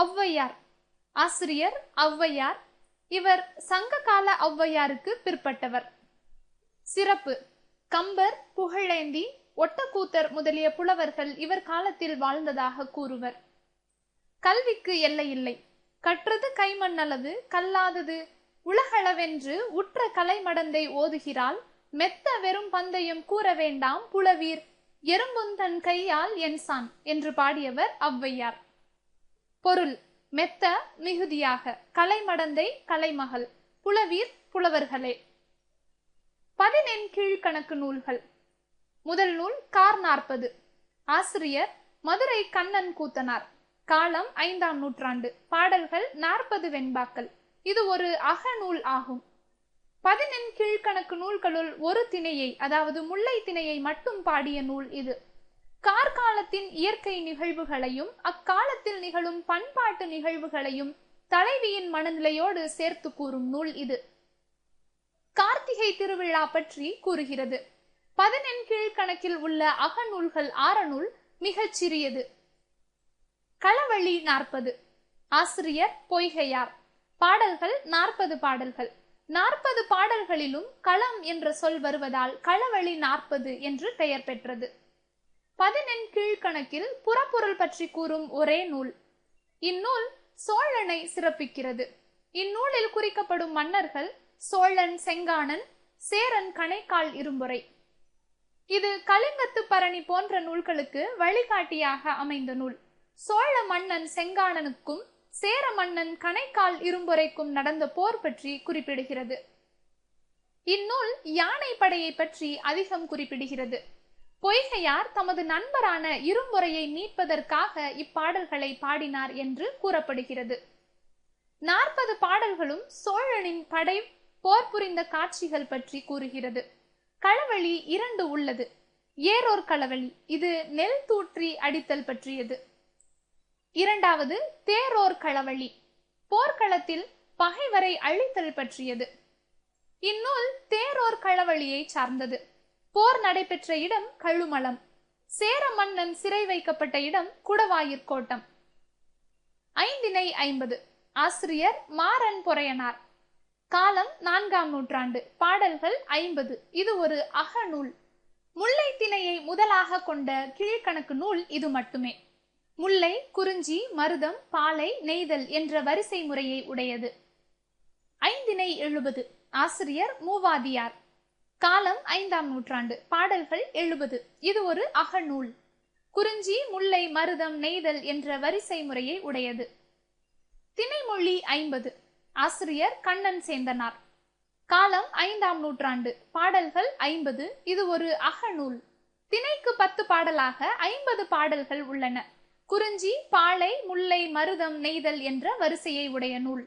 ஔவையார். ஆசிரியர் ஔவையார். இவர் சங்க கால ஔவையாருக்கு பிற்பட்டவர். சிறப்பு: கம்பர், புகழேந்தி, ஒட்டக்கூத்தர் முதலிய புலவர்கள் இவர் காலத்தில் வாழ்ந்ததாக கூறுவர். கல்விக்கு எல்லையில்லை. கற்றது கைமண்ணளவு, கல்லாதது உலகளவென்று உற்ற கலைமடந்தை ஓதுகிறாள், மெத்த வெறும் பந்தயம் கூற வேண்டாம் புலவீர், எறும்புந்தன் கையால் என்சான் என்று பாடியவர் ஔவையார். பொருள்: மெத்த மிகுதியாக, கலைமடந்தை கலைமகள், புலவீர் புலவர்களே. 14 கீழ்கணக்கு நூல்கள். முதல் நூல் கார் 40. ஆசிரியர் மதுரை கண்ணன் கூத்தனார். காலம் 5ஆம் நூற்றாண்டு. பாடல்கள் 40 வெண்பாக்கள். இது ஒரு அகநூல் ஆகும். 14 கீழ்கணக்கு நூல்களுள் ஒரு திணையை, அதாவது முல்லை திணையை மட்டும் பாடிய நூல் இது. கார்காலத்தின் இயற்கை நிகழ்வுகளையும் அக்காலத்தில் நிகழும் பண்பாட்டு நிகழ்வுகளையும் தலைவியின் மனநிலையோடு சேர்த்து கூறும் நூல் இது. கார்த்திகை திருவிழா பற்றி கூறுகிறது. 14 கீழ்கணக்கில் உள்ள அகநூல்கள் ஆறநூல் மிகச் சிறியது. களவழி 40. ஆசிரியர் பொய்கையார். பாடல்கள் 40 பாடல்கள். 40 பாடல்களிலும் களம் என்ற சொல் வருவதால் களவழி 40 என்று பெயர் பெற்றது. 14 கீழ்கணக்கில் புறப்பொருள் பற்றி கூறும் ஒரே நூல். இந்நூல் சோழனை சிறப்பிக்கிறது. இந்நூலில் குறிக்கப்படும் மன்னர்கள் சோழன் செங்கானன், சேரன் கணைக்கால் இரும்பொறை. இது கலிங்கத்து பரணி போன்ற நூல்களுக்கு வழிகாட்டியாக அமைந்த நூல். சோழ மன்னன் செங்கானனுக்கும் சேர மன்னன் கணைக்கால் இரும்பொறைக்கும் நடந்த போர் பற்றி குறிப்பிடுகிறது. இந்நூல் யானை படையை பற்றி அதிகம் குறிப்பிடுகிறது. பொய்கையார் தமது நண்பரான இரும்பொறையை மீட்பதற்காக இப்பாடல்களை பாடினார் என்று கூறப்படுகிறது. 40 பாடல்களும் சோழனின் படை போர் புரிந்த காட்சிகள் பற்றி கூறுகிறது. களவழி 2 உள்ளது. ஏரோர் களவழி, இது நெல் தூற்றி அடித்தல் பற்றியது. இரண்டாவது தேரோர் களவழி, போர்க்களத்தில் பகைவரை அழித்தல் பற்றியது. இந்நூல் தேரோர் களவழியை சார்ந்தது. போர் நடைபெற்ற இடம் கழுமலம். சேர மன்னன் சிறை வைக்கப்பட்ட இடம் குடவாயிற்கோட்டம். 5 50. ஆசிரியர் மாறன் பொறையனார். காலம் 4ஆம் நூற்றாண்டு. பாடல்கள் 50. இது ஒரு அகநூல். முல்லை திணையை முதலாக கொண்ட கீழ்கணக்கு நூல் இது மட்டுமே. முல்லை, குறிஞ்சி, மருதம், பாலை, நெய்தல் என்ற வரிசை முறையை உடையது. 5 70. ஆசிரியர் மூவாதியார். காலம் 5ஆம் நூற்றாண்டு. பாடல்கள் 70. இது ஒரு அகநூல். குறிஞ்சி, முல்லை, மருதம், நெய்தல் என்ற வரிசை முறையை உடையது. திணைமொழி 50. ஆசிரியர் கண்ணன் சேந்தனார். காலம் 5ஆம் நூற்றாண்டு. பாடல்கள் 50. இது ஒரு அகநூல். திணைக்கு 10 பாடலாக 50 பாடல்கள் உள்ளன. குறிஞ்சி, பாலை, முல்லை, மருதம், நெய்தல் என்ற வரிசையை உடைய நூல்.